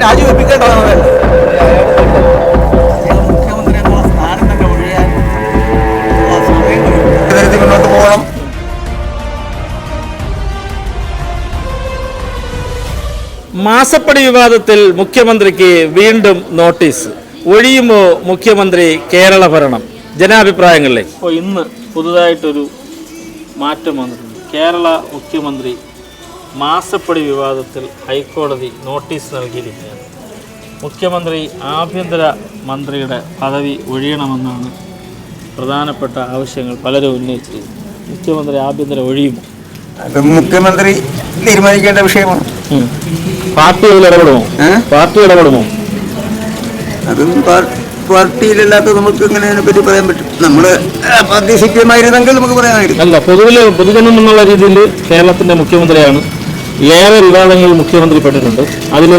രാജിവെപ്പിക്കേണ്ടതാണ് വേണ്ടത്. മുഖ്യമന്ത്രി എന്നുള്ള സ്ഥാനം തന്നെ ഒഴിയാൻ സമയം മുന്നോട്ട് പോകണം. മാസപ്പടി വിവാദത്തിൽ മുഖ്യമന്ത്രിക്ക് വീണ്ടും നോട്ടീസ്. ഒഴിയുമോ മുഖ്യമന്ത്രി കേരള ഭരണം? ജനാഭിപ്രായങ്ങളിലെ ഇപ്പോൾ ഇന്ന് പുതുതായിട്ടൊരു മാറ്റം വന്നിട്ടുണ്ട്. കേരള മുഖ്യമന്ത്രി മാസപ്പടി വിവാദത്തിൽ ഹൈക്കോടതി നോട്ടീസ് നൽകിയിരിക്കുകയാണ്. മുഖ്യമന്ത്രി ആഭ്യന്തര മന്ത്രിയുടെ പദവി ഒഴിയണമെന്നാണ് പ്രധാനപ്പെട്ട ആവശ്യങ്ങൾ പലരും ഉന്നയിച്ചിരിക്കുന്നത്. മുഖ്യമന്ത്രി ആഭ്യന്തരം ഒഴിയുമോ? അത് മുഖ്യമന്ത്രി തീരുമാനിക്കേണ്ട വിഷയമാണ്. പാർട്ടിയിൽ ഇടപെടുമോ? പാർട്ടി ഇടപെടുമോ? അതും പാർട്ടിയിലല്ലാത്ത നമുക്ക് ഇങ്ങനെ അതിനെപ്പറ്റി പറയാൻ പറ്റും. നമ്മുടെ പാർട്ടി സിപിഎമായിരുന്നെങ്കിൽ നമുക്ക് പറയാമായിരുന്നു. അല്ല, പൊതുജനം എന്നുള്ള രീതിയിൽ കേരളത്തിൻ്റെ മുഖ്യമന്ത്രിയാണ്. ഏറെ വിവാദങ്ങൾ മുഖ്യമന്ത്രി പെട്ടിട്ടുണ്ട്. അതിൽ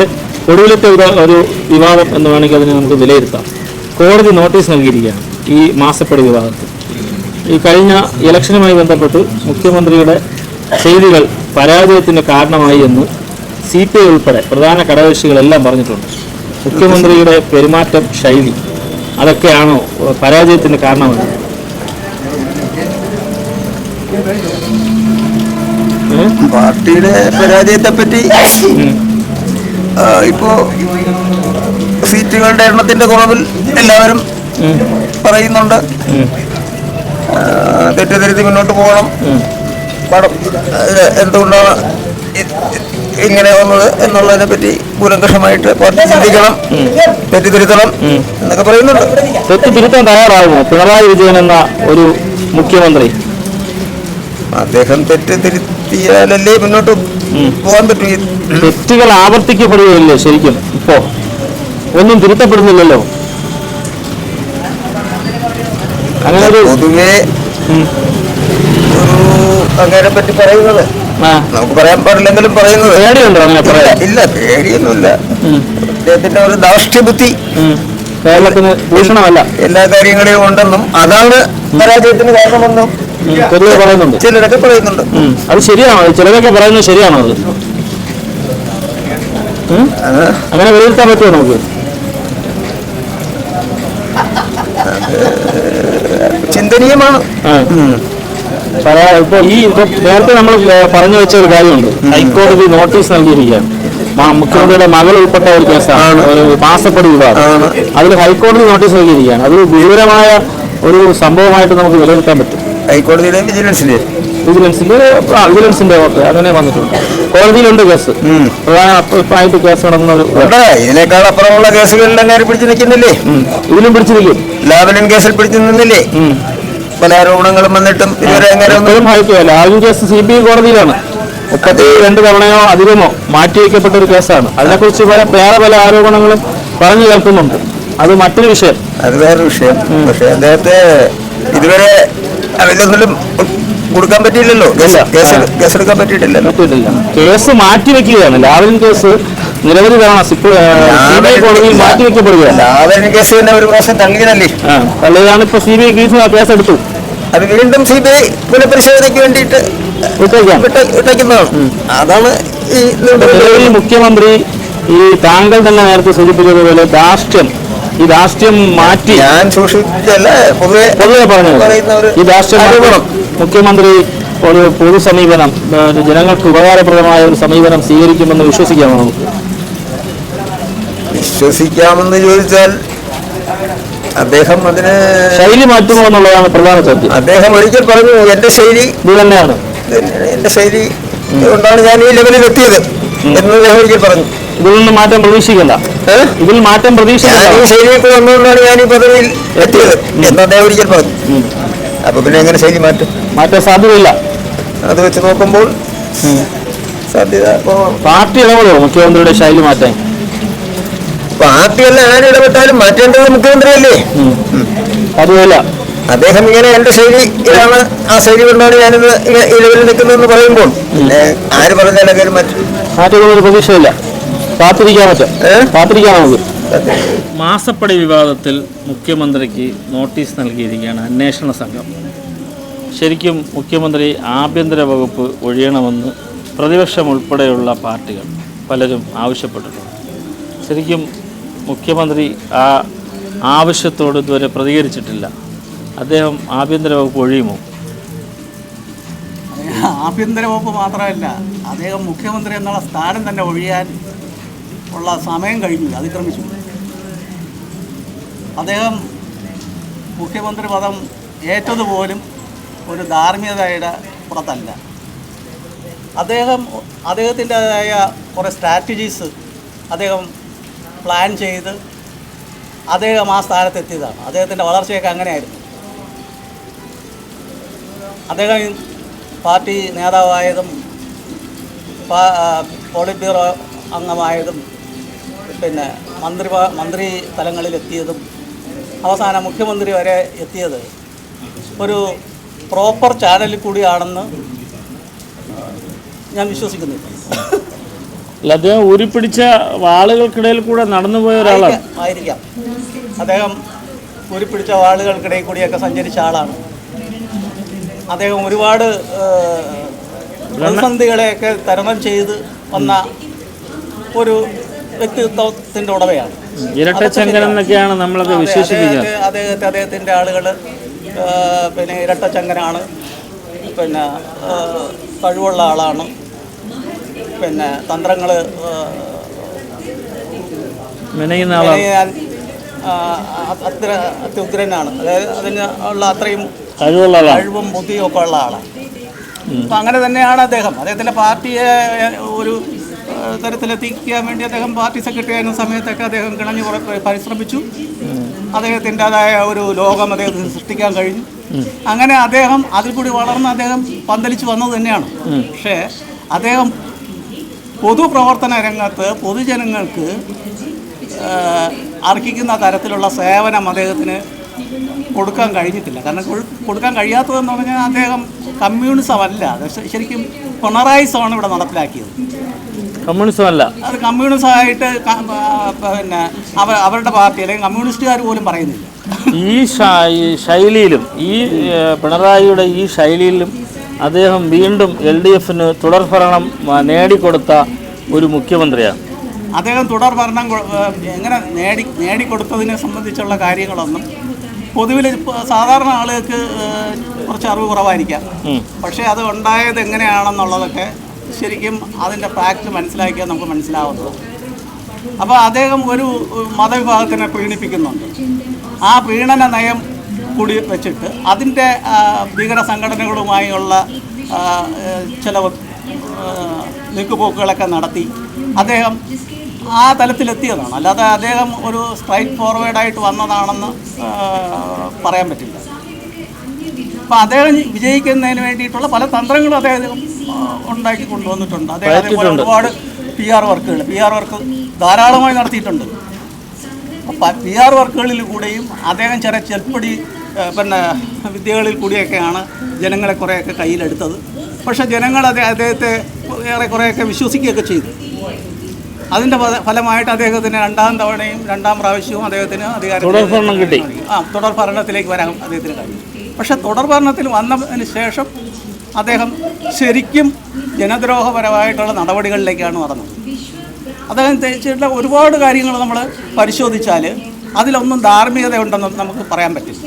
ഒടുവിലത്തെ ഒരു വിവാദം എന്ന് വേണമെങ്കിൽ അതിനെ നമുക്ക് വിലയിരുത്താം. കോടതി നോട്ടീസ് നൽകിയിരിക്കുകയാണ് ഈ മാസപ്പടി വിവാദത്തിൽ. ഈ കഴിഞ്ഞ ഇലക്ഷനുമായി ബന്ധപ്പെട്ട് മുഖ്യമന്ത്രിയുടെ ചെയ്തികൾ പരാജയത്തിന് കാരണമായി എന്ന് CPI ഉൾപ്പെടെ പ്രധാന ഘടകകക്ഷികളെല്ലാം പറഞ്ഞിട്ടുണ്ട്. മുഖ്യമന്ത്രിയുടെ പെരുമാറ്റം, ശൈലി, അതൊക്കെയാണോ പരാജയത്തിന് കാരണമാണ്? പാർട്ടിയുടെ പരാജയത്തെപ്പറ്റി ഇപ്പോ സീറ്റുകളുടെ എണ്ണത്തിന്റെ കുറവിൽ എല്ലാവരും പറയുന്നുണ്ട്. തെറ്റിദ്ധരുത്തി മുന്നോട്ട് പോകണം. എന്തുകൊണ്ടാണ് ഇങ്ങനെ വന്നത് എന്നുള്ളതിനെ പറ്റി കൂലങ്കഷമായിട്ട് പാർട്ടി ചിന്തിക്കണം, തെറ്റിദ്ധരുത്തണം എന്നൊക്കെ പറയുന്നുണ്ട്. തെറ്റിദ്ധരുത്താൻ തയ്യാറാകുമോ പിണറായി വിജയൻ എന്ന ഒരു മുഖ്യമന്ത്രി? അദ്ദേഹം തെറ്റിദ്ധരുത്തിയാലല്ലേ മുന്നോട്ട് പോകാൻ പറ്റും. തെറ്റുകൾ ആവർത്തിക്കപ്പെടുകയല്ലേ ശരിക്കും? ഇപ്പോ ഒന്നും തിരുത്തപ്പെടുന്നില്ലല്ലോ. അങ്ങനെ ഒരു പൊതുവെ അങ്ങനെ പറ്റി പറയുന്നത് നമുക്ക് പറയാൻ പാടില്ലെങ്കിലും പറയുന്നത് പേടിയുണ്ടോ? അങ്ങനെ പറയാം. ഇല്ല, പേടിയൊന്നുമില്ല. അദ്ദേഹത്തിന്റെ ഒരു ധാർഷ്ട്യബുദ്ധി കേരളത്തിന് ഭൂഷണമല്ല. എല്ലാ കാര്യങ്ങളെയും ഉണ്ടെന്നും അതാണ് പരാജയത്തിന് കാരണമെന്നും പൊതുവെ പറയുന്നുണ്ട്, ചിലരൊക്കെ പറയുന്നുണ്ട്. അത് ശരിയാണോ? ചിലരൊക്കെ പറയുന്നത് ശരിയാണോ? അത് അങ്ങനെ വിലയിരുത്താൻ പറ്റുമോ നമുക്ക്? ചിന്തനീയമാണ്. ഇപ്പോൾ നേരത്തെ നമ്മൾ പറഞ്ഞു വെച്ച ഒരു കാര്യമുണ്ട്. ഹൈക്കോടതി നോട്ടീസ് നൽകിയിരിക്കുകയാണ്. മുഖ്യമന്ത്രിയുടെ മകൾ ഉൾപ്പെട്ട ഒരു കേസാണ്, ഒരു മാസപ്പടി വിവാദം. അതിൽ ഹൈക്കോടതി നോട്ടീസ് നൽകിയിരിക്കുകയാണ്. അത് ഗുരുതരമായ ഒരു സംഭവമായിട്ട് നമുക്ക് വിലയിരുത്താൻ പറ്റും. ഹൈക്കോടതിയുടെ വിജിലൻസിന്റെ അങ്ങനെ വന്നിട്ടുണ്ട്. കോടതിയിലുണ്ട് കേസ്, പ്രധാനമായിട്ട് കേസ് നടന്നത്. ഇതിനേക്കാൾ അപ്പുറമുള്ള കേസുകളിൽ പിടിച്ചു നിൽക്കുന്നില്ലേ? ഇതിലും പിടിച്ചു നിൽക്കും. ലാവലിൻ കേസിൽ പിടിച്ചു നിന്നില്ലേ? പല ആരോപണങ്ങളും വന്നിട്ടും ഇതുവരെ ലാവലിൻ കേസ് CBI കോടതിയിലാണ്. 32 തവണയോ അധികമോ മാറ്റിവെക്കപ്പെട്ട ഒരു കേസാണ്. അതിനെക്കുറിച്ച് വേറെ പല ആരോപണങ്ങളും പറഞ്ഞു കേൾക്കുന്നുണ്ട്. അത് മറ്റൊരു വിഷയം, അത് വേറൊരു വിഷയം. പക്ഷെ അദ്ദേഹത്തെ ഇതുവരെ അതിലൊന്നും കൊടുക്കാൻ പറ്റിയില്ലല്ലോ. കേസെടുക്കാൻ പറ്റിയിട്ടില്ലല്ലോ. കേസ് മാറ്റിവെക്കുകയാണ്. ലാവലിൻ കേസ് നിരവധി തവണ CBI കോടതിയിൽ മാറ്റിവെക്കപ്പെടുകയാണ്. ലാവലിൻ കേസ് തന്നെ ഒരു പ്രാവശ്യം തള്ളിയതല്ലേ? തള്ളിയതാണ്. ഇപ്പൊ CBI കേസ് എടുത്തു. അത് വീണ്ടും CBI പുനഃപരിശോധനയ്ക്ക് വേണ്ടിയിട്ട് വിട്ടേക്കുന്നതാണ്. അതാണ് ഈ മുഖ്യമന്ത്രി ഈ താങ്കൾ തന്നെ നേരത്തെ സൂചിപ്പിച്ചതുപോലെ ഈ രാഷ്ട്രീയം മാറ്റി ഞാൻ സൂക്ഷിച്ചല്ല പൊതുവെ പറഞ്ഞു. ഈ രാഷ്ട്രീയം മുഖ്യമന്ത്രി ഒരു പൊതു സമീപനം, ജനങ്ങൾക്ക് ഉപകാരപ്രദമായ ഒരു സമീപനം സ്വീകരിക്കുമെന്ന് വിശ്വസിക്കാമോ നമുക്ക്? വിശ്വസിക്കാമെന്ന് ചോദിച്ചാൽ അദ്ദേഹം അതിന് ശൈലി മാറ്റുമോ എന്നുള്ളതാണ് പ്രധാന ചോദ്യം. അദ്ദേഹം ഒരിക്കൽ പറഞ്ഞു, എന്റെ ശൈലി ഇത് തന്നെയാണ്, എന്റെ ശൈലി കൊണ്ടാണ് ഞാൻ ഈ ലെവലിൽ എത്തിയത് എന്ന് അദ്ദേഹം ഒരിക്കൽ പറഞ്ഞു. ഇതിൽ നിന്ന് മാറ്റം പ്രതീക്ഷിക്കണ്ട. ഇതിൽ മാറ്റം പ്രതീക്ഷിക്കണ്ട. ഈ ശൈലിയൊക്കെ വന്നുകൊണ്ടാണ് ഞാൻ ഈ പദവിയിൽ എത്തിയത് എന്ന് അദ്ദേഹം ഒരിക്കൽ പറഞ്ഞു. അപ്പൊ പിന്നെ എങ്ങനെ ശൈലി മാറ്റാൻ സാധ്യതയില്ല. അത് വെച്ച് നോക്കുമ്പോൾ സാധ്യത. പാർട്ടി ഇടപെടുമോ മുഖ്യമന്ത്രിയുടെ ശൈലി മാറ്റാൻ? പാർട്ടിയല്ല ആരും ഇടപെട്ടാലും മാറ്റേണ്ടത് മുഖ്യമന്ത്രിയല്ലേ? അതുമല്ല, അദ്ദേഹം ഇങ്ങനെ എന്റെ ശൈലി ഇതാണ്, ആ ശൈലി കൊണ്ടാണ് ഞാനിത് ഈ ലെവലിൽ നിൽക്കുന്നതെന്ന് പറയുമ്പോൾ ആര് പറഞ്ഞാലും കാര്യം മാറ്റുന്നൊരു പ്രതീക്ഷയില്ല. കാത്തിരിക്കാൻ നമുക്ക്. മാസപ്പടി വിവാദത്തിൽ മുഖ്യമന്ത്രിക്ക് നോട്ടീസ് നൽകിയിരിക്കുകയാണ് അന്വേഷണ സംഘം. ശരിക്കും മുഖ്യമന്ത്രി ആഭ്യന്തര വകുപ്പ് ഒഴിയണമെന്ന് പ്രതിപക്ഷം ഉൾപ്പെടെയുള്ള പാർട്ടികൾ പലരും ആവശ്യപ്പെട്ടിട്ടുണ്ട്. ശരിക്കും മുഖ്യമന്ത്രി ആ ആവശ്യത്തോട് ഇതുവരെ പ്രതികരിച്ചിട്ടില്ല. അദ്ദേഹം ആഭ്യന്തര വകുപ്പ് ഒഴിയുമോ? ആഭ്യന്തര വകുപ്പ് മാത്രമല്ല, അദ്ദേഹം മുഖ്യമന്ത്രി എന്നുള്ള സ്ഥാനം തന്നെ ഒഴിയാൻ ഉള്ള സമയം കഴിഞ്ഞു, അതിക്രമിച്ചു. അദ്ദേഹം മുഖ്യമന്ത്രി പദം ഏറ്റതുപോലും ഒരു ധാർമ്മികതയുടെ പുറത്തല്ല. അദ്ദേഹത്തിൻ്റെതായ കുറേ സ്ട്രാറ്റജീസ് അദ്ദേഹം പ്ലാൻ ചെയ്ത് അദ്ദേഹം ആ സ്ഥാനത്തെത്തിയതാണ്. അദ്ദേഹത്തിൻ്റെ വളർച്ചയൊക്കെ അങ്ങനെയായിരുന്നു. അദ്ദേഹം പാർട്ടി നേതാവായതും പോളിറ്റ് ബ്യൂറോ അംഗമായതും പിന്നെ മന്ത്രി തലങ്ങളിലെത്തിയതും അവസാനം മുഖ്യമന്ത്രി വരെ എത്തിയത് ഒരു പ്രോപ്പർ ചാനലിൽ കൂടിയാണെന്ന് ഞാൻ വിശ്വസിക്കുന്നില്ല. അദ്ദേഹം ഉരുപ്പിടിച്ച വാളുകൾക്കിടയിൽ കൂടെ നടന്നുപോയ ഒരാളാണ്. ആയിരിക്കാം. അദ്ദേഹം ഉരുപ്പിടിച്ച വാളുകൾക്കിടയിൽ കൂടിയൊക്കെ സഞ്ചരിച്ച ആളാണ്. അദ്ദേഹം ഒരുപാട് പ്രതിസന്ധികളെയൊക്കെ തരണം ചെയ്ത് വന്ന ഒരു വ്യക്തിത്വത്തിൻ്റെ ഉടമയാണ്. ഇരട്ടച്ചങ്കൻ എന്നൊക്കെയാണ് നമ്മളൊക്കെ വിശേഷിപ്പിക്കുന്നത്. അദ്ദേഹത്തിൻ്റെ ആളുകൾ പിന്നെ ഇരട്ടച്ചങ്കനാണ്, പിന്നെ കഴിവുള്ള ആളാണ്, പിന്നെ തന്ത്രങ്ങൾ മെനയാൻ അത്യുഗ്രനാണ്. അതായത് അതിന് ഉള്ള അത്രയും കഴിവും ബുദ്ധിയും ഒക്കെ ഉള്ള ആളാണ്. അപ്പം അങ്ങനെ തന്നെയാണ് അദ്ദേഹത്തിൻ്റെ പാർട്ടിയെ ഒരു തരത്തിലെത്തിക്കാൻ വേണ്ടി അദ്ദേഹം പാർട്ടി സെക്രട്ടറി ആയിരുന്ന സമയത്തൊക്കെ അദ്ദേഹം കിണഞ്ഞു പരിശ്രമിച്ചു. അദ്ദേഹത്തിൻ്റെതായ ഒരു ലോകം അദ്ദേഹത്തിന് സൃഷ്ടിക്കാൻ കഴിഞ്ഞു. അങ്ങനെ അദ്ദേഹം അതിൽ കൂടി വളർന്ന് അദ്ദേഹം പന്തലിച്ച് വന്നത് തന്നെയാണ്. പക്ഷേ അദ്ദേഹം പൊതുപ്രവർത്തന രംഗത്ത് പൊതുജനങ്ങൾക്ക് അർഹിക്കുന്ന തരത്തിലുള്ള സേവനം അദ്ദേഹത്തിന് കൊടുക്കാൻ കഴിഞ്ഞിട്ടില്ല. കാരണം കൊടുക്കാൻ കഴിയാത്തതെന്ന് പറഞ്ഞാൽ അദ്ദേഹം കമ്മ്യൂണിസം അല്ല, ശരിക്കും പിണറായിസമാണ് ഇവിടെ നടപ്പിലാക്കിയത്. കമ്മ്യൂണിസം അല്ല, അത് കമ്മ്യൂണിസമായിട്ട് പിന്നെ അവരുടെ പാർട്ടി അല്ലെങ്കിൽ കമ്മ്യൂണിസ്റ്റുകാർ പോലും പറയുന്നില്ല. ഈ ശൈലിയിലും ഈ പിണറായിയുടെ ഈ ശൈലിയിലും അദ്ദേഹം വീണ്ടും LDFന് തുടർഭരണം നേടിക്കൊടുത്ത ഒരു മുഖ്യമന്ത്രിയാണ്. അദ്ദേഹം തുടർഭരണം എങ്ങനെ നേടിക്കൊടുത്തതിനെ സംബന്ധിച്ചുള്ള കാര്യങ്ങളൊന്നും പൊതുവിൽ സാധാരണ ആളുകൾക്ക് കുറച്ച് അറിവ് കുറവായിരിക്കാം. പക്ഷേ അത് ഉണ്ടായത് എങ്ങനെയാണെന്നുള്ളതൊക്കെ ശരിക്കും അതിൻ്റെ ഫാക്ട് മനസ്സിലാക്കിയാൽ നമുക്ക് മനസ്സിലാവുന്നത്. അപ്പോൾ അദ്ദേഹം ഒരു മതവിഭാഗത്തിനെ പ്രീണിപ്പിക്കുന്നുണ്ട്. ആ പ്രീണന നയം കൂടി വെച്ചിട്ട് അതിൻ്റെ ഭീകര സംഘടനകളുമായുള്ള ചില നീക്കുപോക്കുകളൊക്കെ നടത്തി അദ്ദേഹം ആ തലത്തിലെത്തിയതാണ്. അല്ലാതെ അദ്ദേഹം ഒരു സ്ട്രൈറ്റ് ഫോർവേഡായിട്ട് വന്നതാണെന്ന് പറയാൻ പറ്റില്ല. അപ്പം അദ്ദേഹം വിജയിക്കുന്നതിന് വേണ്ടിയിട്ടുള്ള പല തന്ത്രങ്ങളും അദ്ദേഹം ഉണ്ടാക്കി കൊണ്ടുവന്നിട്ടുണ്ട്. അദ്ദേഹം അതേപോലെ ഒരുപാട് PR വർക്ക് ധാരാളമായി നടത്തിയിട്ടുണ്ട്. PR വർക്കുകളിൽ കൂടെയും അദ്ദേഹം ചെറിയ ചെൽപ്പടി പിന്നെ വിദ്യകളിൽ കൂടിയൊക്കെയാണ് ജനങ്ങളെ കുറേയൊക്കെ കയ്യിലെടുത്തത്. പക്ഷേ ജനങ്ങൾ അദ്ദേഹത്തെ കുറേയൊക്കെ വിശ്വസിക്കുകയൊക്കെ ചെയ്തു. അതിൻ്റെ ഫലമായിട്ട് അദ്ദേഹത്തിന് രണ്ടാം പ്രാവശ്യവും അദ്ദേഹത്തിന് തുടർഭരണം കിട്ടി. തുടർഭരണത്തിലേക്ക് വരാൻ അദ്ദേഹത്തിന് കഴിഞ്ഞു. പക്ഷേ തുടർഭരണത്തിൽ വന്നതിന് ശേഷം അദ്ദേഹം ശരിക്കും ജനദ്രോഹപരമായിട്ടുള്ള നടപടികളിലേക്കാണ് നടന്നത്. അദ്ദേഹം ചെയ്തിട്ടുള്ള ഒരുപാട് കാര്യങ്ങൾ നമ്മൾ പരിശോധിച്ചാൽ അതിലൊന്നും ധാർമ്മികത ഉണ്ടെന്ന് നമുക്ക് പറയാൻ പറ്റില്ല.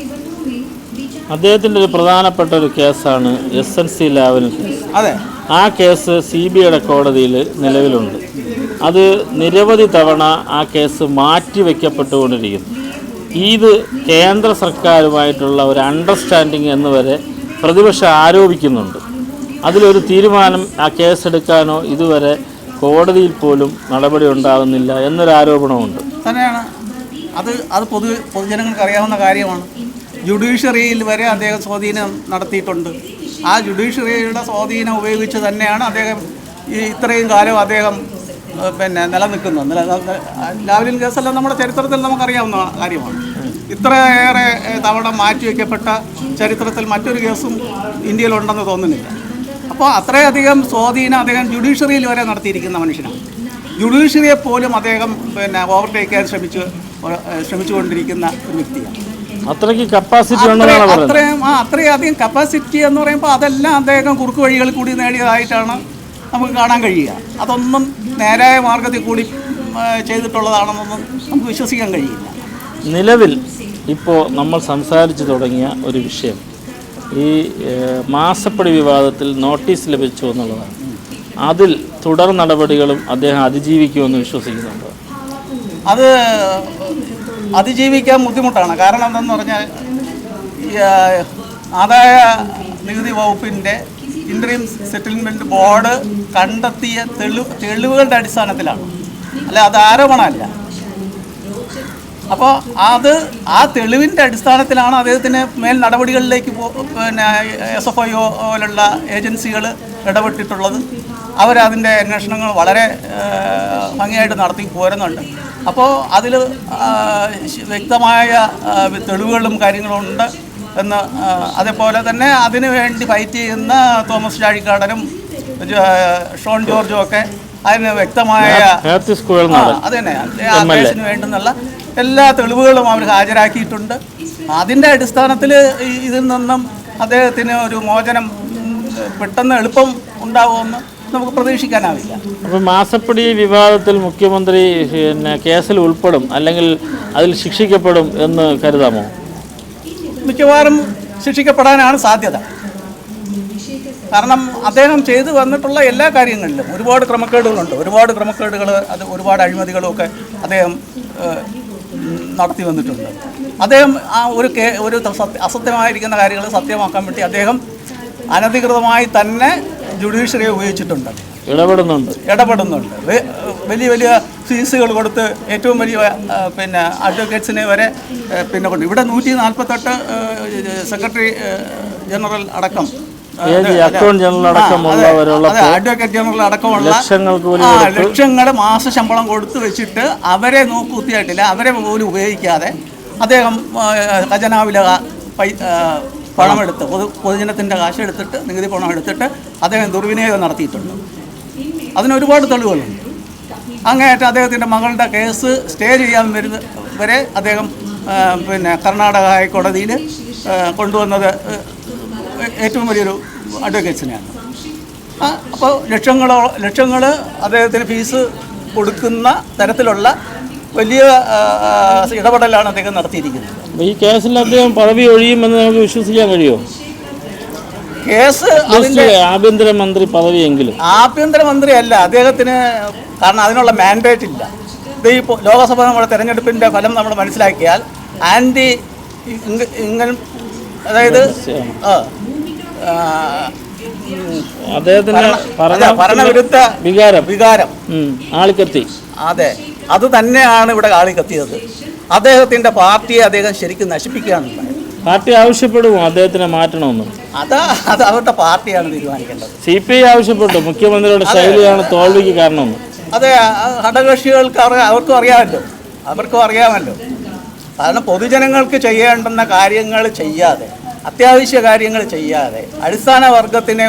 അദ്ദേഹത്തിൻ്റെ ഒരു പ്രധാനപ്പെട്ട ഒരു കേസാണ് SNC ലാവലിൻ കേസ്. അതെ, ആ കേസ് CBIയുടെ കോടതിയിൽ നിലവിലുണ്ട്. അത് നിരവധി തവണ ആ കേസ് മാറ്റിവെക്കപ്പെട്ടുകൊണ്ടിരിക്കുന്നു. ഇത് കേന്ദ്ര സർക്കാരുമായിട്ടുള്ള ഒരു അണ്ടർസ്റ്റാൻഡിങ് എന്ന് വരെ പ്രതിപക്ഷം ആരോപിക്കുന്നുണ്ട്. അതിലൊരു തീരുമാനം ആ കേസെടുക്കാനോ ഇതുവരെ കോടതിയിൽ പോലും നടപടി ഉണ്ടാകുന്നില്ല എന്നൊരു ആരോപണമുണ്ട്. തന്നെയാണ് അത് പൊതുജനങ്ങൾക്ക് അറിയാവുന്ന കാര്യമാണ്. ജുഡീഷ്യറിയിൽ വരെ അദ്ദേഹം സ്വാധീനം നടത്തിയിട്ടുണ്ട്. ആ ജുഡീഷ്യറിയുടെ സ്വാധീനം ഉപയോഗിച്ച് തന്നെയാണ് അദ്ദേഹം ഇത്രയും കാലം അദ്ദേഹം പിന്നെ നിലനിൽക്കുന്നത്. ലാവ്ലിൻ കേസെല്ലാം നമ്മുടെ ചരിത്രത്തിൽ നമുക്കറിയാവുന്ന കാര്യമാണ്. ഇത്രയേറെ തവണ മാറ്റിവെക്കപ്പെട്ട ചരിത്രത്തിൽ മറ്റൊരു കേസും ഇന്ത്യയിലുണ്ടെന്ന് തോന്നുന്നില്ല. അപ്പോൾ അത്രയധികം സ്വാധീനം അദ്ദേഹം ജുഡീഷ്യറിയിൽ വരെ നടത്തിയിരിക്കുന്ന മനുഷ്യനാണ്. ജുഡീഷ്യറിയെ പോലും അദ്ദേഹം പിന്നെ ഓവർടേക്കാൻ ശ്രമിച്ചുകൊണ്ടിരിക്കുന്ന ഒരു വ്യക്തിയാണ്. അത്രയ്ക്ക് കപ്പാസിറ്റി അത്രയധികം കപ്പാസിറ്റി എന്ന് പറയുമ്പോൾ അതെല്ലാം അദ്ദേഹം കുറുക്ക് വഴികളിൽ കൂടി നേടിയതായിട്ടാണ് നമുക്ക് കാണാൻ കഴിയുക. അതൊന്നും നേരായ മാർഗത്തിൽ കൂടി ചെയ്തിട്ടുള്ളതാണെന്നൊന്നും നമുക്ക് വിശ്വസിക്കാൻ കഴിയില്ല. നിലവിൽ ഇപ്പോൾ നമ്മൾ സംസാരിച്ചു തുടങ്ങിയ ഒരു വിഷയം ഈ മാസപ്പടി വിവാദത്തിൽ നോട്ടീസ് ലഭിച്ചു എന്നുള്ളതാണ്. അതിൽ തുടർ നടപടികളും അദ്ദേഹം അതിജീവിക്കുമെന്ന് വിശ്വസിക്കുന്നുണ്ട്. അത് അതിജീവിക്കാൻ ബുദ്ധിമുട്ടാണ്. കാരണം എന്താണെന്ന് പറഞ്ഞാൽ ആദായ നികുതി വകുപ്പിൻ്റെ ഇൻട്രീം സെറ്റിൽമെൻറ്റ് ബോർഡ് കണ്ടെത്തിയ തെളിവുകളുടെ അടിസ്ഥാനത്തിലാണ്, അല്ല അത് ആരോപണമല്ല. അപ്പോൾ ആ തെളിവിൻ്റെ അടിസ്ഥാനത്തിലാണ് അദ്ദേഹത്തിന് മേൽ നടപടികളിലേക്ക് പിന്നെ SFIO പോലുള്ള ഏജൻസികൾ ഇടപെട്ടിട്ടുള്ളത്. അവരതിൻ്റെ അന്വേഷണങ്ങൾ വളരെ ഭംഗിയായിട്ട് നടത്തി പോരുന്നുണ്ട്. അപ്പോൾ അതിൽ വ്യക്തമായ തെളിവുകളും കാര്യങ്ങളും ഉണ്ട് എന്ന്. അതേപോലെ തന്നെ അതിനു വേണ്ടി ഫൈറ്റ് ചെയ്യുന്ന തോമസ് ചാഴിക്കാടനും ഷോൺ ജോർജും ഒക്കെ അതിന് വ്യക്തമായ അതുതന്നെ ആ കേസിന് വേണ്ടുന്നുള്ള എല്ലാ തെളിവുകളും അവർ ഹാജരാക്കിയിട്ടുണ്ട്. അതിൻ്റെ അടിസ്ഥാനത്തിൽ ഇതിൽ നിന്നും അദ്ദേഹത്തിന് ഒരു മോചനം പെട്ടെന്ന് എളുപ്പം ഉണ്ടാവുമെന്ന് നമുക്ക് പ്രതീക്ഷിക്കാനാവില്ല. അപ്പോൾ മാസപ്പടി വിവാദത്തിൽ മുഖ്യമന്ത്രി പിന്നെ കേസിൽ ഉൾപ്പെടും അല്ലെങ്കിൽ അതിൽ ശിക്ഷിക്കപ്പെടും എന്ന് കരുതാമോ? മിക്കവാറും ശിക്ഷിക്കപ്പെടാനാണ് സാധ്യത. കാരണം അദ്ദേഹം ചെയ്തു വന്നിട്ടുള്ള എല്ലാ കാര്യങ്ങളിലും ഒരുപാട് ക്രമക്കേടുകളുണ്ട്. അത് ഒരുപാട് അഴിമതികളുമൊക്കെ അദ്ദേഹം നടത്തി വന്നിട്ടുണ്ട്. അദ്ദേഹം ആ ഒരു അസത്യമായിരിക്കുന്ന കാര്യങ്ങൾ സത്യമാക്കാൻ വേണ്ടി അദ്ദേഹം അനധികൃതമായി തന്നെ ജുഡീഷ്യറിയെ ഉപയോഗിച്ചിട്ടുണ്ട്, ഇടപെടുന്നുണ്ട്. വലിയ വലിയ ഫീസുകൾ കൊടുത്ത് ഏറ്റവും വലിയ പിന്നെ അഡ്വക്കേറ്റ്സിനെ വരെ പിന്നെ കൊണ്ട് ഇവിടെ 148 സെക്രട്ടറി ജനറൽ അടക്കം അഡ്വക്കേറ്റ് ജനറൽ അടക്കമുള്ള ലക്ഷങ്ങൾ മാസശമ്പളം കൊടുത്തു വെച്ചിട്ട് അവരെ നോക്കുകുത്തിയായിട്ടില്ല, അവരെ പോലും ഉപയോഗിക്കാതെ അദ്ദേഹം ഖജനാവിലെ പണമെടുത്ത് പൊതുജനത്തിൻ്റെ കാശെടുത്തിട്ട് നികുതി പണം എടുത്തിട്ട് അദ്ദേഹം ദുർവിനിയോഗം നടത്തിയിട്ടുണ്ട്. അതിനൊരുപാട് തെളിവുകളുണ്ട്. അങ്ങേയറ്റം അദ്ദേഹത്തിൻ്റെ മകളുടെ കേസ് സ്റ്റേ ചെയ്യാൻ വരെ അദ്ദേഹം പിന്നെ കർണാടക ഹൈക്കോടതിയിൽ കൊണ്ടുവന്നത് ഏറ്റവും വലിയൊരു അഡ്വക്കേറ്റ്സിനെയാണ്. അപ്പോൾ ലക്ഷങ്ങൾ അദ്ദേഹത്തിന് ഫീസ് കൊടുക്കുന്ന തരത്തിലുള്ള വലിയ ഇടപെടലാണ് അദ്ദേഹം നടത്തിയിരിക്കുന്നത്. ഈ കേസിൽ അദ്ദേഹം പദവി ഒഴിയുമെന്ന് നമുക്ക് വിശ്വസിക്കാൻ കഴിയുമോ? കേസ് ആഭ്യന്തരമന്ത്രി പദവിയെങ്കിലും ആഭ്യന്തരമന്ത്രി അല്ല അദ്ദേഹത്തിന്, കാരണം അതിനുള്ള മാൻഡേറ്റ് ഇല്ല. ഇത് ഈ ലോകസഭ നമ്മുടെ തെരഞ്ഞെടുപ്പിൻ്റെ ഫലം നമ്മൾ മനസ്സിലാക്കിയാൽ ആൻറ്റി അതായത് ഭരണവിരുദ്ധ വികാരം ആളിക്കത്തി, അതെ അത് തന്നെയാണ് ഇവിടെ ആളിക്കത്തിയത്. അദ്ദേഹത്തിൻ്റെ പാർട്ടിയെ അദ്ദേഹം ശരിക്കും നശിപ്പിക്കുകയാണുണ്ടായത്. പാർട്ടി ആവശ്യപ്പെടുമോ അദ്ദേഹത്തിനെ മാറ്റണമെന്ന്? അത് അവരുടെ പാർട്ടിയാണ് തീരുമാനിക്കേണ്ടത്. CPI ആവശ്യപ്പെട്ടു, മുഖ്യമന്ത്രിയുടെ ശൈലിയാണ് തോൽവിക്ക് കാരണമെന്ന്. അതെ, ഘടകകക്ഷികൾക്ക് അവർക്കും അറിയാമല്ലോ. കാരണം പൊതുജനങ്ങൾക്ക് ചെയ്യേണ്ടുന്ന കാര്യങ്ങൾ ചെയ്യാതെ, അത്യാവശ്യ കാര്യങ്ങൾ ചെയ്യാതെ, അടിസ്ഥാന വർഗത്തിനെ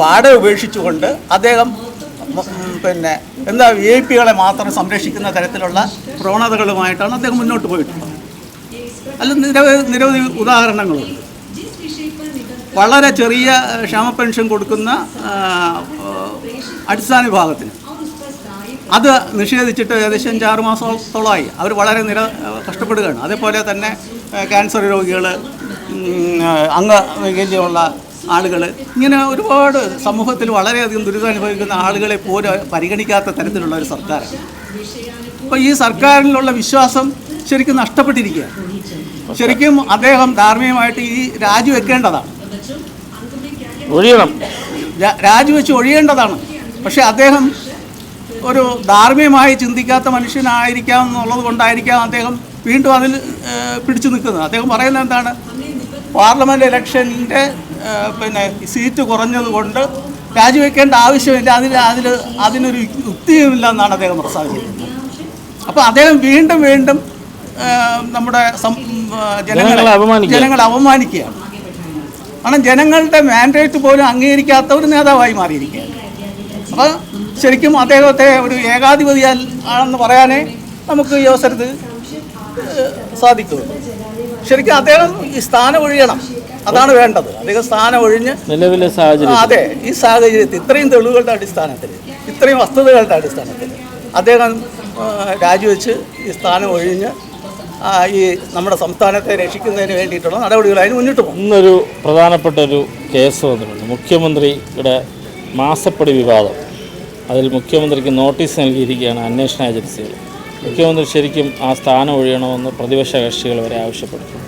പാടെ ഉപേക്ഷിച്ചുകൊണ്ട് അദ്ദേഹം പിന്നെ VIP കളെ മാത്രം സംരക്ഷിക്കുന്ന തരത്തിലുള്ള പ്രവണതകളുമായിട്ടാണ് അദ്ദേഹം മുന്നോട്ട് പോയിട്ടുള്ളത്. അല്ല, നിരവധി ഉദാഹരണങ്ങളുണ്ട്. വളരെ ചെറിയ ക്ഷേമ പെൻഷൻ കൊടുക്കുന്ന അടിസ്ഥാന വിഭാഗത്തിന് അത് നിഷേധിച്ചിട്ട് ഏകദേശം 5-6 മാസത്തോളമായി അവർ വളരെ കഷ്ടപ്പെടുകയാണ്. അതേപോലെ തന്നെ ക്യാൻസർ രോഗികൾ, അംഗവൈകല്യമുള്ള ആളുകൾ, ഇങ്ങനെ ഒരുപാട് സമൂഹത്തിൽ വളരെയധികം ദുരിതം അനുഭവിക്കുന്ന ആളുകളെ പോലും പരിഗണിക്കാത്ത തരത്തിലുള്ള ഒരു സർക്കാരാണ്. അപ്പോൾ ഈ സർക്കാരിലുള്ള വിശ്വാസം ശരിക്കും നഷ്ടപ്പെട്ടിരിക്കുകയാണ്. ശരിക്കും അദ്ദേഹം ധാർമ്മികമായിട്ട് ഈ രാജിവെക്കേണ്ടതാണ്, രാജിവെച്ച് ഒഴിയേണ്ടതാണ്. പക്ഷേ അദ്ദേഹം ഒരു ധാർമ്മികമായി ചിന്തിക്കാത്ത മനുഷ്യനായിരിക്കാം എന്നുള്ളത് കൊണ്ടായിരിക്കാം അദ്ദേഹം വീണ്ടും അതിൽ പിടിച്ചു നിൽക്കുന്നത്. അദ്ദേഹം പറയുന്നത് എന്താണ്, പാർലമെൻറ്റ് ഇലക്ഷൻ്റെ പിന്നെ സീറ്റ് കുറഞ്ഞതുകൊണ്ട് രാജിവെക്കേണ്ട ആവശ്യമില്ല, അതിനൊരു യുക്തിയുമില്ല എന്നാണ് അദ്ദേഹം പ്രസ്താവിച്ചിരിക്കുന്നത്. അപ്പോൾ അദ്ദേഹം വീണ്ടും നമ്മുടെ ജനങ്ങളെ അപമാനിക്കുകയാണ്. കാരണം ജനങ്ങളുടെ മാൻഡേറ്റ് പോലും അംഗീകരിക്കാത്ത ഒരു നേതാവായി മാറിയിരിക്കുകയാണ്. അപ്പോൾ ശരിക്കും അദ്ദേഹത്തെ ഒരു ഏകാധിപതി ആണെന്ന് പറയാനേ നമുക്ക് ഈ അവസരത്തിൽ സാധിക്കുള്ളൂ. ശരിക്കും അദ്ദേഹം ഈ സ്ഥാനം ഒഴിയണം, അതാണ് വേണ്ടത്. അദ്ദേഹം സ്ഥാനം ഒഴിഞ്ഞ് നിലവിലെ സാഹചര്യം, അതെ ഈ സാഹചര്യത്തിൽ ഇത്രയും തെളിവുകളുടെ അടിസ്ഥാനത്തിൽ, ഇത്രയും വസ്തുതകളുടെ അടിസ്ഥാനത്തിൽ അദ്ദേഹം രാജിവെച്ച് ഈ സ്ഥാനം ഒഴിഞ്ഞ് ഈ നമ്മുടെ സംസ്ഥാനത്തെ രക്ഷിക്കുന്നതിന് വേണ്ടിയിട്ടുള്ള നടപടികളായി മുന്നിട്ട് പോകും. ഇന്നൊരു പ്രധാനപ്പെട്ട ഒരു കേസ് വന്നിട്ടുണ്ട്. മുഖ്യമന്ത്രിയുടെ മാസപ്പടി വിവാദം. അതിൽ മുഖ്യമന്ത്രിക്ക് നോട്ടീസ് നൽകിയിരിക്കുകയാണ് അന്വേഷണ ഏജൻസികൾ. മുഖ്യമന്ത്രി ശരിക്കും ആ സ്ഥാനം ഒഴിയണമെന്ന് പ്രതിപക്ഷ കക്ഷികൾ വരെ ആവശ്യപ്പെടുന്നു.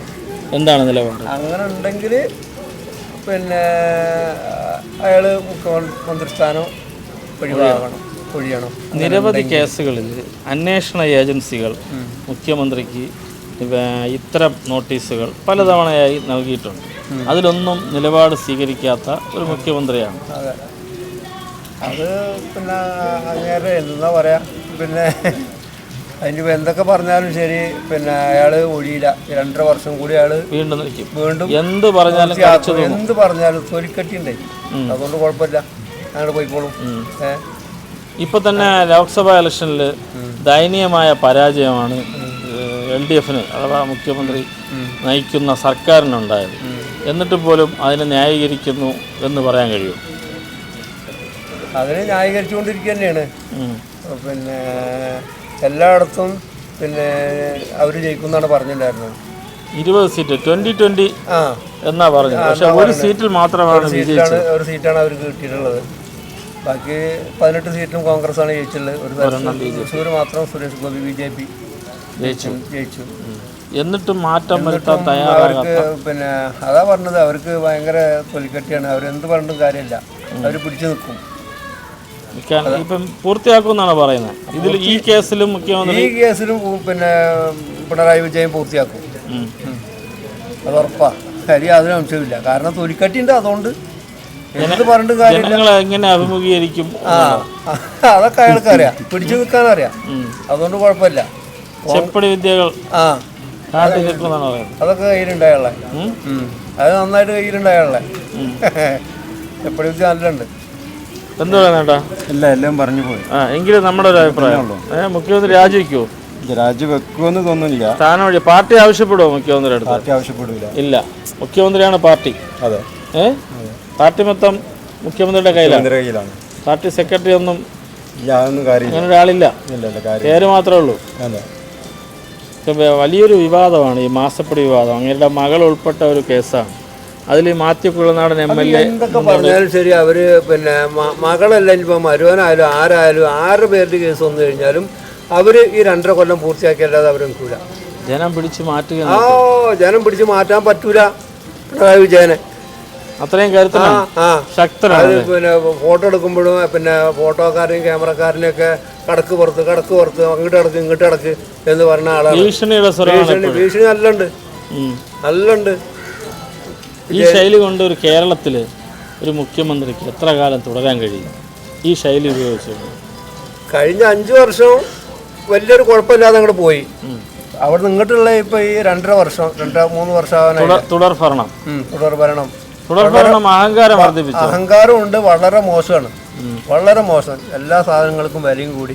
എന്താണ് നിലപാട്? അങ്ങനെ ഉണ്ടെങ്കിൽ പിന്നെ അയാൾ മുഖ്യമന്ത്രി സ്ഥാനം ഒഴിയണം. നിരവധി കേസുകളിൽ അന്വേഷണ ഏജൻസികൾ മുഖ്യമന്ത്രിക്ക് ഇത്തരം നോട്ടീസുകൾ പലതവണയായി നൽകിയിട്ടുണ്ട്. അതിലൊന്നും നിലപാട് സ്വീകരിക്കാത്ത ഒരു മുഖ്യമന്ത്രിയാണ്. അതെ, അത് പിന്നെ അങ്ങനെ എന്താ പറയാ, പിന്നെ അതിന് എന്തൊക്കെ പറഞ്ഞാലും ശരി, പിന്നെ അയാൾ ഒഴിയില്ല. 2.5 വർഷം കൂടി അയാൾ വീണ്ടും എന്ത് പറഞ്ഞാലും തൊലിക്കട്ടിണ്ടേ, അതുകൊണ്ട് കുഴപ്പമില്ല, അയാൾ പോയിക്കോളും. ഇപ്പൊ തന്നെ ലോക്സഭാ ഇലക്ഷനിൽ ദയനീയമായ പരാജയമാണ് LDFന് അഥവാ മുഖ്യമന്ത്രി നയിക്കുന്ന സർക്കാരിനുണ്ടായത്. എന്നിട്ട് പോലും അതിനെ ന്യായീകരിക്കുന്നു എന്ന് പറയാൻ കഴിയും. അതിനെ ന്യായീകരിച്ചുകൊണ്ടിരിക്കുക തന്നെയാണ്. പിന്നെ എല്ലായിടത്തും പിന്നെ അവർ ജയിക്കുമെന്നാണ് പറഞ്ഞിട്ടുണ്ടായിരുന്നത്. 20 സീറ്റ് 2020 എന്നാ പറഞ്ഞത്. പക്ഷെ ഒരു സീറ്റിൽ മാത്രമാണ് ഒരു സീറ്റാണ് അവർക്ക് കിട്ടിയിട്ടുള്ളത്. ബാക്കി 18 സീറ്റും കോൺഗ്രസ്സാണ് ജയിച്ചുള്ളത്. ഒരു തൃശ്ശൂർ മാത്രം സുരേഷ് ഗോപി BJP ജയിച്ചു. എന്നിട്ടും മാറ്റം വരുത്താൻ അവർക്ക് പിന്നെ അതാ പറഞ്ഞത്, അവർക്ക് ഭയങ്കര തൊലിക്കട്ടിയാണ്. അവരെന്ത് പറഞ്ഞിട്ടും കാര്യമില്ല, അവർ പിടിച്ചു നിൽക്കും. ഇപ്പം പൂർത്തിയാക്കുമെന്നാണ് പറയുന്നത്. ഇതിൽ ഈ കേസിലും പിന്നെ പിണറായി വിജയൻ പൂർത്തിയാക്കും, അത് ഉറപ്പാ. കാര്യം അതിന് അംശമില്ല. കാരണം തൊലിക്കട്ടിയുണ്ട്, അതുകൊണ്ട് എന്ത് പറഞ്ഞിട്ട് കാര്യമില്ല. എങ്ങനെ അഭിമുഖീകരിക്കും അതൊക്കെ അയാൾക്ക് അറിയാം, പിടിച്ചു നിൽക്കാനറിയാം, അതുകൊണ്ട് കുഴപ്പമില്ല. ചെപ്പടി വിദ്യകൾ അതൊക്കെ കയ്യിലുണ്ടായുള്ള, അത് നന്നായിട്ട് കയ്യിലുണ്ടായുള്ള ചെപ്പടി വിദ്യ നല്ലുണ്ട്. എന്താ പറയുന്നേട്ടാ? എല്ലാം പറഞ്ഞു പോയി. എങ്കിലും നമ്മുടെ ഒരു അഭിപ്രായം, മുഖ്യമന്ത്രി രാജിവെക്കുമോ? രാജിവെക്കുമെന്ന് തോന്നുന്നില്ല. സ്ഥാനം വഴി പാർട്ടി ആവശ്യപ്പെടുമോ മുഖ്യമന്ത്രിയുടെ അടുത്ത്? പാർട്ടി ആവശ്യപ്പെടില്ല. ഇല്ല, മുഖ്യമന്ത്രിയാണ് പാർട്ടി. അതെ, പാർട്ടി മൊത്തം മുഖ്യമന്ത്രിയുടെ കയ്യിലാണ്. പാർട്ടി സെക്രട്ടറി ഒന്നും അങ്ങനെ ഒരാളില്ല, പേര് മാത്രമേ ഉള്ളൂ. വലിയൊരു വിവാദമാണ് ഈ മാസപ്പടി വിവാദം. അങ്ങയുടെ മകൾ ഉൾപ്പെട്ട ഒരു കേസാണ്. അതിൽ മാത്യു കുളനാടൻ MLA എന്തൊക്കെ പറഞ്ഞാലും ശരി, അവര് പിന്നെ മകളല്ല, ഇപ്പം മരുവനായാലും ആരായാലും ആരുടെ പേരിൽ കേസ് വന്നു കഴിഞ്ഞാലും അവര് ഈ 2.5 കൊല്ലം പൂർത്തിയാക്കിയല്ലാതെ അവർ നിൽക്കൂല. ജനം പിടിച്ചു മാറ്റുക. ജനം പിടിച്ചു മാറ്റാൻ പറ്റൂല പിണറായി വിജയനെ. അത്രയും കരുത്തനാണ്, ശക്തനാണ്. പിന്നെ ഫോട്ടോ എടുക്കുമ്പോഴും പിന്നെ ഫോട്ടോക്കാരനെയും ക്യാമറക്കാരനെയൊക്കെ കടക്ക് പുറത്ത് അങ്ങോട്ട് കിടക്ക് ഇങ്ങോട്ട് കിടക്ക് എന്ന് പറഞ്ഞ ആളാണ്. ഭീഷണി നല്ലുണ്ട്. ഈ ശൈലി കൊണ്ട് ഒരു കേരളത്തിൽ ഒരു മുഖ്യമന്ത്രിക്ക് എത്ര കാലം തുടരാൻ കഴിയും ഈ ശൈലി ഉപയോഗിച്ചു? കഴിഞ്ഞ 5 വർഷം വലിയൊരു കുഴപ്പമില്ലാതെ അങ്ങോട്ട് പോയി. അവിടെ നിങ്ങോട്ടുള്ള ഇപ്പൊ ഈ 2.5 വർഷം 2-3 വർഷം ആവാനായി തുടർ ഭരണം അഹങ്കാരം ഉണ്ട്. വളരെ മോശം. എല്ലാ സാധനങ്ങൾക്കും വിലയും കൂടി,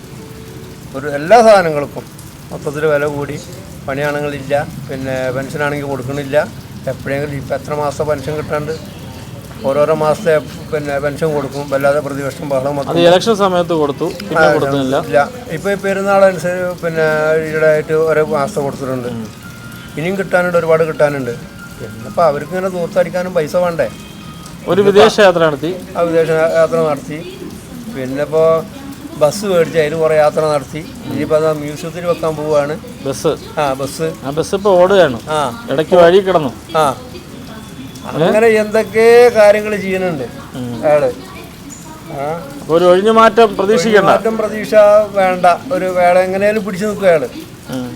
എല്ലാ സാധനങ്ങൾക്കും മൊത്തത്തിൽ വില കൂടി. പണിയാണെങ്കിലില്ല, പിന്നെ പെൻഷനാണെങ്കിൽ കൊടുക്കണില്ല. എപ്പോഴെങ്കിലും ഇപ്പം എത്ര മാസത്തെ പെൻഷൻ കിട്ടാണ്ട് ഓരോരോ മാസത്തെ പിന്നെ പെൻഷൻ കൊടുക്കും. വല്ലാതെ പ്രതിപക്ഷം ബഹളം ഇലക്ഷൻ സമയത്ത് കൊടുത്തു, ഇല്ല. ഇപ്പം ഈ പെരുന്നാളനുസരിച്ച് പിന്നെ ഈടായിട്ട് ഓരോ മാസത്തെ കൊടുത്തിട്ടുണ്ട്. ഇനിയും കിട്ടാനുണ്ട്, ഒരുപാട് കിട്ടാനുണ്ട്. പിന്നെ ഇപ്പം അവർക്ക് ഇങ്ങനെ ദൂർത്തടിക്കാനും പൈസ വേണ്ടേ. ഒരു വിദേശ യാത്ര നടത്തി. പിന്നെ ഇപ്പോൾ ബസ് മേടിച്ച് അതിൽ കുറേ യാത്ര നടത്തി. ഇനിയിപ്പോൾ അത് മ്യൂസിയത്തിൽ വെക്കാൻ പോവുകയാണ് ബസ് ഇപ്പോൾ ഓടുകയാണ്. ഇടയ്ക്ക് വഴി കിടന്നു. അങ്ങനെ എന്തൊക്കെ കാര്യങ്ങൾ ചെയ്യുന്നുണ്ട് അയാള്. ഒരു ഒഴിഞ്ഞു മാറ്റം പ്രതീക്ഷ വേണ്ട. ഒരു വേള എങ്ങനെയാലും പിടിച്ചു നിൽക്കും അയാള്.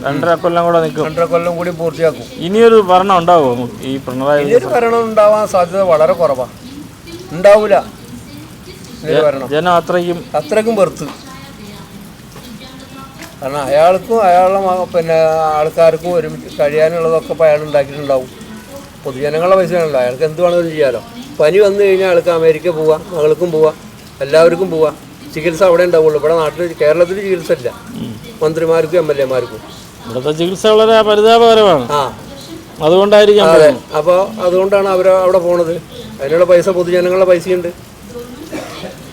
2.5 കൊല്ലം കൂടി പൂർത്തിയാക്കും. ഇനിയൊരു ഭരണം ഉണ്ടാവുമോ ഈ പിണറായി? ഇനിയൊരു ഭരണം ഉണ്ടാവാൻ സാധ്യത വളരെ കുറവാണ്. ഉണ്ടാവൂല. ജനം അത്രയ്ക്കും വെറുത്ത്. കാരണം അയാൾക്കും അയാളുടെ പിന്നെ ആൾക്കാർക്കും ഒരുമിച്ച് കഴിയാനുള്ളതൊക്കെ ഇപ്പോൾ അയാൾ ഉണ്ടാക്കിയിട്ടുണ്ടാവും. പൊതുജനങ്ങളുടെ പൈസയാണല്ലോ, അയാൾക്ക് എന്ത് വേണമെങ്കിലും ചെയ്യാമല്ലോ. പനി വന്നു കഴിഞ്ഞാൽ ആൾക്ക് അമേരിക്ക പോവാം, മകൾക്കും പോവാം, എല്ലാവർക്കും പോവാം. ചികിത്സ അവിടെ ഉണ്ടാവുള്ളൂ. ഇവിടെ നാട്ടിൽ കേരളത്തിൽ ചികിത്സ ഇല്ല, മന്ത്രിമാർക്കും MLA മാർക്കും. ഇവിടുത്തെ ചികിത്സ വളരെ പരിതാപകരമാണ്. അതുകൊണ്ടായിരിക്കും. അപ്പോൾ അതുകൊണ്ടാണ് അവർ അവിടെ പോണത്. അതിനുള്ള പൈസ പൊതുജനങ്ങളുടെ പൈസയുണ്ട്.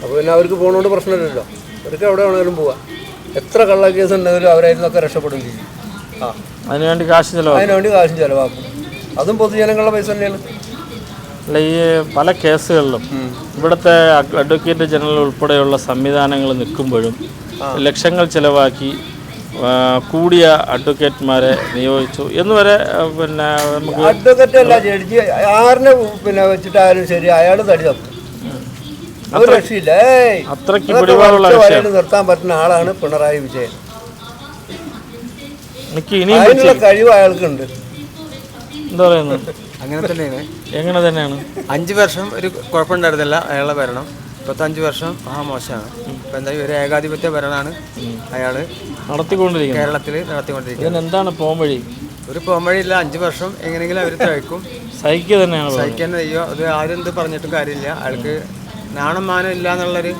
അപ്പോൾ പിന്നെ അവർക്ക് പോകണോണ്ട് പ്രശ്നമില്ലല്ലോ. അവർക്ക് എവിടെ വേണമെങ്കിലും പോവാം. എത്ര കള്ളക്കേസ് ഉണ്ടെങ്കിലും അവരായിരുന്നു നിന്നൊക്കെ രക്ഷപ്പെടും ചെയ്യും. അതിനുവേണ്ടി കാശ് ചിലവാക്കും. അതിനുവേണ്ടി കാശും ചിലവാക്കും. അതും പൊതുജനങ്ങളുടെ പൈസ തന്നെയാണ്. അല്ല, ഈ പല കേസുകളിലും ഇവിടുത്തെ അഡ്വക്കേറ്റ് ജനറൽ ഉൾപ്പെടെയുള്ള സംവിധാനങ്ങൾ നിൽക്കുമ്പോഴും ലക്ഷങ്ങൾ ചിലവാക്കി കൂടിയ അഡ്വക്കേറ്റ്മാരെ നിയോഗിച്ചു എന്ന് വരെ പിന്നെ നമുക്ക് അഡ്വക്കേറ്റ് അല്ല ജഡ്ജി ആറിനെ വെച്ചിട്ടായാലും ശരി അയാൾ തടി തപ്പും. ഒരു രക്ഷയില്ല. അത്രയ്ക്ക് നിർത്താൻ പറ്റുന്ന ആളാണ് പിണറായി വിജയൻ. അതിനുള്ള കഴിവ് അയാൾക്കുണ്ട്. എന്താ പറയുന്നത്? അങ്ങനെ തന്നെയാണ്. എങ്ങനെ തന്നെയാണ്? 5 വർഷം ഒരു കുഴപ്പമുണ്ടായിരുന്നില്ല അയാളെ ഭരണം. 25 വർഷം മോശമാണ്. ഇപ്പം എന്തായാലും ഒരു ഏകാധിപത്യ ഭരണമാണ് അയാൾ നടത്തിക്കൊണ്ടിരിക്കുന്നത്, കേരളത്തിൽ നടത്തിക്കൊണ്ടിരിക്കുന്നത്. എന്താണ് പോംവഴി? ഒരു പോംവഴിയില്ല. 5 വർഷം എങ്ങനെയെങ്കിലും അവർ തയ്ക്കും. സഹിക്കുക തന്നെയാണ്. സഹിക്കാൻ അയ്യോ അത് ആരും എന്ത് പറഞ്ഞിട്ടും കാര്യമില്ല. അയാൾക്ക് നാണം മാനം ഇല്ല എന്നുള്ളൊരു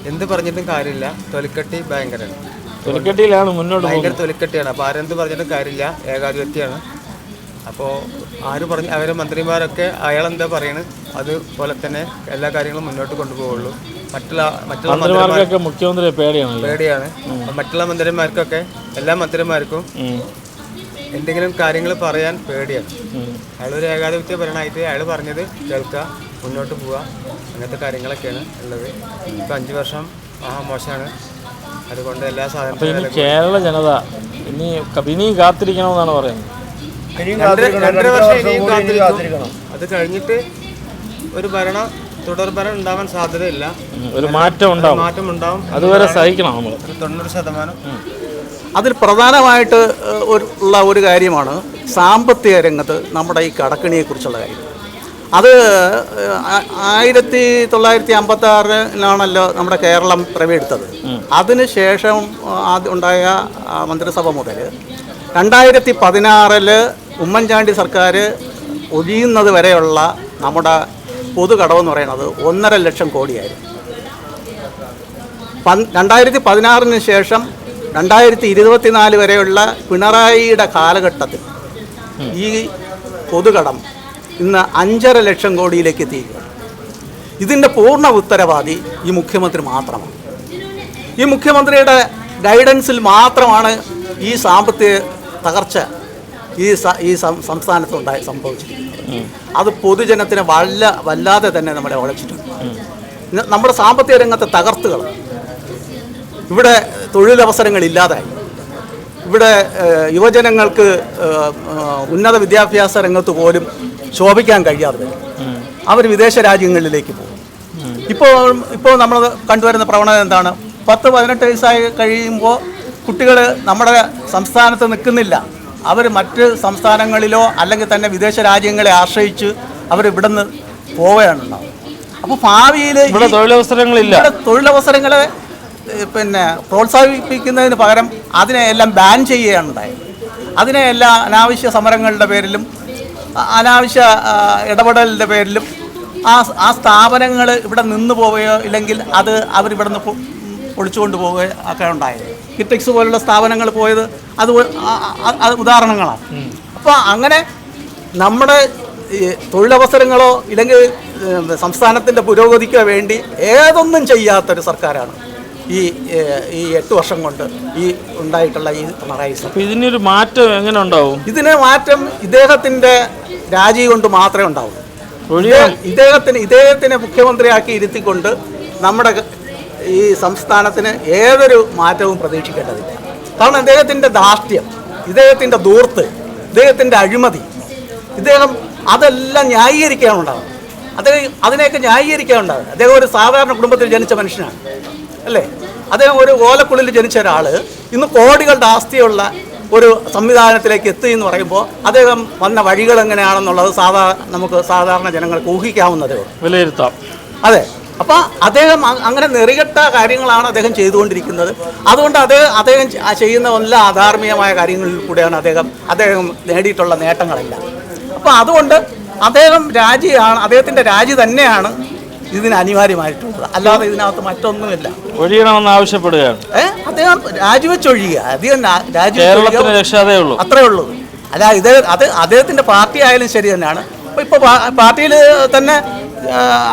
എന്ത് പറഞ്ഞിട്ടും കാര്യമില്ല. തൊലിക്കട്ടി ഭയങ്കരമാണ്. തൊലിക്കട്ടിയിലാണ് മുന്നോട്ട് ഭയങ്കര തൊലിക്കട്ടിയാണ്. അപ്പോൾ ആരെന്ത് പറഞ്ഞിട്ടും കാര്യമില്ല. ഏകാധിപത്യമാണ്. അപ്പോൾ ആര് പറഞ്ഞു അവരെ മന്ത്രിമാരൊക്കെ അയാളെന്താ പറയണത് അതുപോലെ തന്നെ എല്ലാ കാര്യങ്ങളും മുന്നോട്ട് കൊണ്ടുപോകുള്ളൂ. മറ്റുള്ള മന്ത്രിമാർക്കൊക്കെ മുഖ്യമന്ത്രി പേടിയാണ്. മറ്റുള്ള മന്ത്രിമാർക്കൊക്കെ എല്ലാ മന്ത്രിമാർക്കും എന്തെങ്കിലും കാര്യങ്ങൾ പറയാൻ പേടിയാണ്. അയാളൊരു ഏകാധിപത്യ ഭരണമായിട്ട് അയാൾ പറഞ്ഞത് കേൾക്കുക, മുന്നോട്ട് പോവുക, അങ്ങനത്തെ കാര്യങ്ങളൊക്കെയാണ് ഉള്ളത്. ഇപ്പം 5 വർഷം മോശമാണ്. അതുകൊണ്ട് എല്ലാ സാധനങ്ങളും കേരള ജനത ഇനിയും കാത്തിരിക്കണമെന്നാണ് പറയുന്നത്. 2.5 വർഷം ഇനിയും കാത്തിരിക്കണം. അത് കഴിഞ്ഞിട്ട് ഒരു തുടർ ഭരണം ഉണ്ടാവാൻ സാധ്യതയില്ല. ഒരു മാറ്റം ഉണ്ടാവും. അതുവരെ സഹിക്കണം നമ്മൾ. 90%. അതിൽ പ്രധാനമായിട്ട് ഉള്ള ഒരു കാര്യമാണ് സാമ്പത്തിക രംഗത്ത് നമ്മുടെ ഈ കടക്കെണിയെക്കുറിച്ചുള്ള കാര്യം. അത് 1956-ലാണല്ലോ നമ്മുടെ കേരളം പിറവിയെടുത്തത്. അതിനുശേഷം ഉണ്ടായ മന്ത്രിസഭ മുതൽ 2016 ഉമ്മൻചാണ്ടി സർക്കാർ ഒഴിയുന്നത് വരെയുള്ള നമ്മുടെ പൊതുകടമെന്ന് പറയുന്നത് 1.5 ലക്ഷം കോടിയായിരുന്നു. 2016 ശേഷം 2024 വരെയുള്ള പിണറായിയുടെ കാലഘട്ടത്തിൽ ഈ പൊതുകടം ഇന്ന് 5.5 ലക്ഷം കോടിയിലേക്ക് എത്തിയിരിക്കുകയാണ്. ഇതിൻ്റെ പൂർണ്ണ ഉത്തരവാദി ഈ മുഖ്യമന്ത്രി മാത്രമാണ്. ഈ മുഖ്യമന്ത്രിയുടെ ഗൈഡൻസിൽ മാത്രമാണ് ഈ സാമ്പത്തിക തകർച്ച ഈ സംസ്ഥാനത്തുണ്ടായി സംഭവിച്ചിരിക്കുന്നത്. അത് പൊതുജനത്തിനെ വല്ലാതെ തന്നെ നമ്മളെ വളച്ചിട്ടുണ്ട്. നമ്മുടെ സാമ്പത്തിക രംഗത്തെ തകർത്തുകൾ, ഇവിടെ തൊഴിലവസരങ്ങളില്ലാതായി, ഇവിടെ യുവജനങ്ങൾക്ക് ഉന്നത വിദ്യാഭ്യാസ രംഗത്ത് പോലും ശോഭിക്കാൻ കഴിയാതെ വരും. അവർ വിദേശ രാജ്യങ്ങളിലേക്ക് പോകും. ഇപ്പോൾ നമ്മൾ കണ്ടുവരുന്ന പ്രവണത എന്താണ്? 10-18 വയസ്സായി കഴിയുമ്പോൾ കുട്ടികൾ നമ്മുടെ സംസ്ഥാനത്ത് നിൽക്കുന്നില്ല. അവർ മറ്റ് സംസ്ഥാനങ്ങളിലോ അല്ലെങ്കിൽ തന്നെ വിദേശ രാജ്യങ്ങളെ ആശ്രയിച്ച് അവർ ഇവിടെ നിന്ന് പോവുകയാണുണ്ടാവും. അപ്പോൾ ഭാവിയിൽ തൊഴിലവസരങ്ങളെ പ്രോത്സാഹിപ്പിക്കുന്നതിന് പകരം അതിനെയെല്ലാം ബാൻ ചെയ്യുകയാണ് ഉണ്ടായത്. അതിനെയെല്ലാം അനാവശ്യ സമരങ്ങളുടെ പേരിലും അനാവശ്യ ഇടപെടലിൻ്റെ പേരിലും ആ സ്ഥാപനങ്ങൾ ഇവിടെ നിന്ന് പോവുകയോ ഇല്ലെങ്കിൽ അത് അവരിവിടെ നിന്ന് പൊളിച്ചുകൊണ്ട് പോവുകയോ ഒക്കെ ഉണ്ടായത്. കിറ്റക്സ് പോലുള്ള സ്ഥാപനങ്ങൾ പോയത് അത് ഉദാഹരണങ്ങളാണ്. അപ്പോൾ അങ്ങനെ നമ്മുടെ തൊഴിലവസരങ്ങളോ ഇല്ലെങ്കിൽ സംസ്ഥാനത്തിൻ്റെ പുരോഗതിക്കോ വേണ്ടി ഏതൊന്നും ചെയ്യാത്തൊരു സർക്കാരാണ് ഈ 8 വർഷം കൊണ്ട് ഈ ഉണ്ടായിട്ടുള്ള ഈ പിണറായി സർക്കാർ. ഇതിനൊരു മാറ്റം എങ്ങനെ ഉണ്ടാവും? ഇതിന് മാറ്റം ഇദ്ദേഹത്തിൻ്റെ രാജി കൊണ്ട് മാത്രമേ ഉണ്ടാവൂ. ഇദ്ദേഹത്തിനെ മുഖ്യമന്ത്രിയാക്കി ഇരുത്തിക്കൊണ്ട് നമ്മുടെ ഈ സംസ്ഥാനത്തിന് ഏതൊരു മാറ്റവും പ്രതീക്ഷിക്കേണ്ടതില്ല. കാരണം ഇദ്ദേഹത്തിൻ്റെ ധാർഷ്ട്യം, ഇദ്ദേഹത്തിൻ്റെ ധൂർത്ത്, ഇദ്ദേഹത്തിൻ്റെ അഴിമതി, ഇദ്ദേഹം അതെല്ലാം ന്യായീകരിക്കാനുണ്ടാകും. അതിനെയൊക്കെ ന്യായീകരിക്കാനുണ്ടാകും. അദ്ദേഹം ഒരു സാധാരണ കുടുംബത്തിൽ ജനിച്ച മനുഷ്യനാണ് അല്ലേ? അദ്ദേഹം ഒരു ഓലക്കുള്ളിൽ ജനിച്ച ഒരാൾ ഇന്ന് കോടികളുടെ ആസ്തിയുള്ള ഒരു സംവിധാനത്തിലേക്ക് എത്തി എന്ന് പറയുമ്പോൾ അദ്ദേഹം വന്ന വഴികൾ എങ്ങനെയാണെന്നുള്ളത് നമുക്ക് സാധാരണ ജനങ്ങൾക്ക് ഊഹിക്കാവുന്നതേ ഉള്ളൂ, വിലയിരുത്താം. അതെ. അപ്പോൾ അദ്ദേഹം അങ്ങനെ നെറികെട്ട കാര്യങ്ങളാണ് അദ്ദേഹം ചെയ്തുകൊണ്ടിരിക്കുന്നത്. അതുകൊണ്ട് അദ്ദേഹം ചെയ്യുന്ന എല്ലാ അധാർമികമായ കാര്യങ്ങളിൽ കൂടെയാണ് അദ്ദേഹം നേടിയിട്ടുള്ള നേട്ടങ്ങളെല്ലാം. അപ്പോൾ അതുകൊണ്ട് അദ്ദേഹത്തിൻ്റെ രാജി തന്നെയാണ് ഇതിന് അനിവാര്യമായിട്ടുള്ളത്. അല്ലാതെ ഇതിനകത്ത് മറ്റൊന്നുമില്ല. ഒഴിയണമെന്ന് ആവശ്യപ്പെടുകയാണ്. അദ്ദേഹം രാജിവെച്ചൊഴിയുക, അത്രേ ഉള്ളൂ. അല്ല അദ്ദേഹത്തിൻ്റെ പാർട്ടി ആയാലും ശരി തന്നെയാണ്. ഇപ്പോൾ പാർട്ടിയിൽ തന്നെ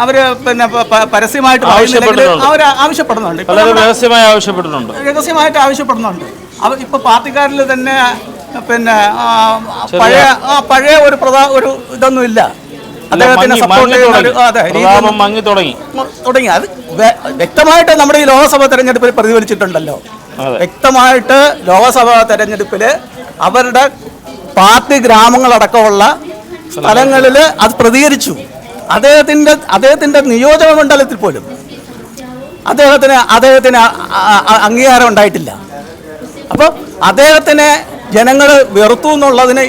അവര് പിന്നെ പരസ്യമായിട്ട് പറയുന്നില്ലെങ്കിൽ അവർ ആവശ്യപ്പെടുന്നുണ്ട്. വളരെ രഹസ്യമായി ആവശ്യപ്പെട്ടിട്ടുണ്ട്. രഹസ്യമായിട്ട് ആവശ്യപ്പെടുന്നുണ്ട്. അവർ ഇപ്പോൾ പാർട്ടിക്കാരിൽ തന്നെ പിന്നെ പഴയ ഒരു ഇതൊന്നും ഇല്ല. അദ്ദേഹത്തിന് സപ്പോർട്ട് ചെയ്യുന്ന മങ്ങി തുടങ്ങി. അത് വ്യക്തമായിട്ട് നമ്മുടെ ഈ ലോക്സഭാ തെരഞ്ഞെടുപ്പിൽ പ്രതിഫലിച്ചിട്ടുണ്ടല്ലോ. വ്യക്തമായിട്ട് ലോക്സഭാ തെരഞ്ഞെടുപ്പിൽ അവരുടെ പാർട്ടി ഗ്രാമങ്ങളടക്കമുള്ള സ്ഥലങ്ങളിൽ അത് പ്രതികരിച്ചു. അദ്ദേഹത്തിൻ്റെ നിയോജക മണ്ഡലത്തിൽ പോലും അദ്ദേഹത്തിന് അംഗീകാരം ഉണ്ടായിട്ടില്ല. അപ്പോൾ അദ്ദേഹത്തിനെ ജനങ്ങൾ വെറുത്തു എന്നുള്ളതിന്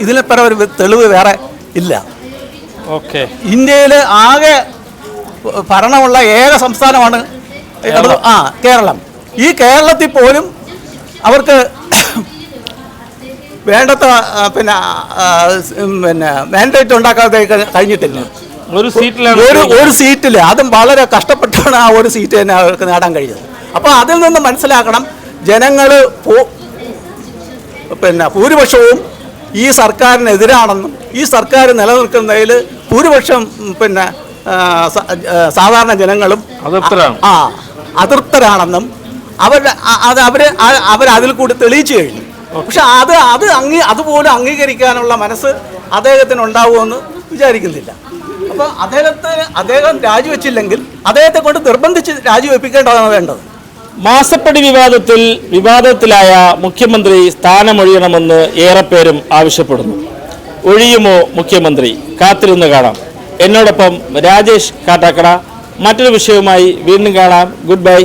ഇതിനെ പര ഒരു തെളിവ് വേറെ ഇല്ല. ഓക്കെ. ഇന്ത്യയിൽ ആകെ ഭരണമുള്ള ഏക സംസ്ഥാനമാണ് കേരളം. ഈ കേരളത്തിൽ പോലും അവർക്ക് വേണ്ടത്ര പിന്നെ മാൻഡേറ്റ് ഉണ്ടാക്കാതെ കഴിഞ്ഞിട്ടില്ല. ഒരു സീറ്റിൽ അതും വളരെ കഷ്ടപ്പെട്ടാണ് ആ ഒരു സീറ്റ് തന്നെ അവർക്ക് നേടാൻ കഴിഞ്ഞത്. അപ്പോൾ അതിൽ നിന്ന് മനസ്സിലാക്കണം, ജനങ്ങൾ പിന്നെ ഭൂരിപക്ഷവും ഈ സർക്കാരിനെതിരാണെന്നും ഈ സർക്കാർ നിലനിൽക്കുന്നതിൽ ഭൂരിപക്ഷം പിന്നെ സാധാരണ ജനങ്ങളും അതൃപ്തരാണെന്നും അവരതിൽ കൂടി തെളിയിച്ചു കഴിഞ്ഞു. പക്ഷെ അതുപോലും അംഗീകരിക്കാനുള്ള മനസ്സ് അദ്ദേഹത്തിന് ഉണ്ടാവുമെന്ന് വിചാരിക്കുന്നില്ല. അപ്പോൾ അദ്ദേഹം രാജിവെച്ചില്ലെങ്കിൽ അദ്ദേഹത്തെ കൊണ്ട് നിർബന്ധിച്ച് രാജിവെപ്പിക്കേണ്ടതാണ് വേണ്ടത്. മാസപ്പടി വിവാദത്തിലായ മുഖ്യമന്ത്രി സ്ഥാനമൊഴിയണമെന്ന് ഏറെപ്പേരും ആവശ്യപ്പെടുന്നു. ഒഴിയുമോ മുഖ്യമന്ത്രി? കാത്തിരുന്ന് കാണാം. എന്നോടൊപ്പം രാജേഷ് കാട്ടാക്കട. മറ്റൊരു വിഷയവുമായി വീണ്ടും കാണാം. Good bye.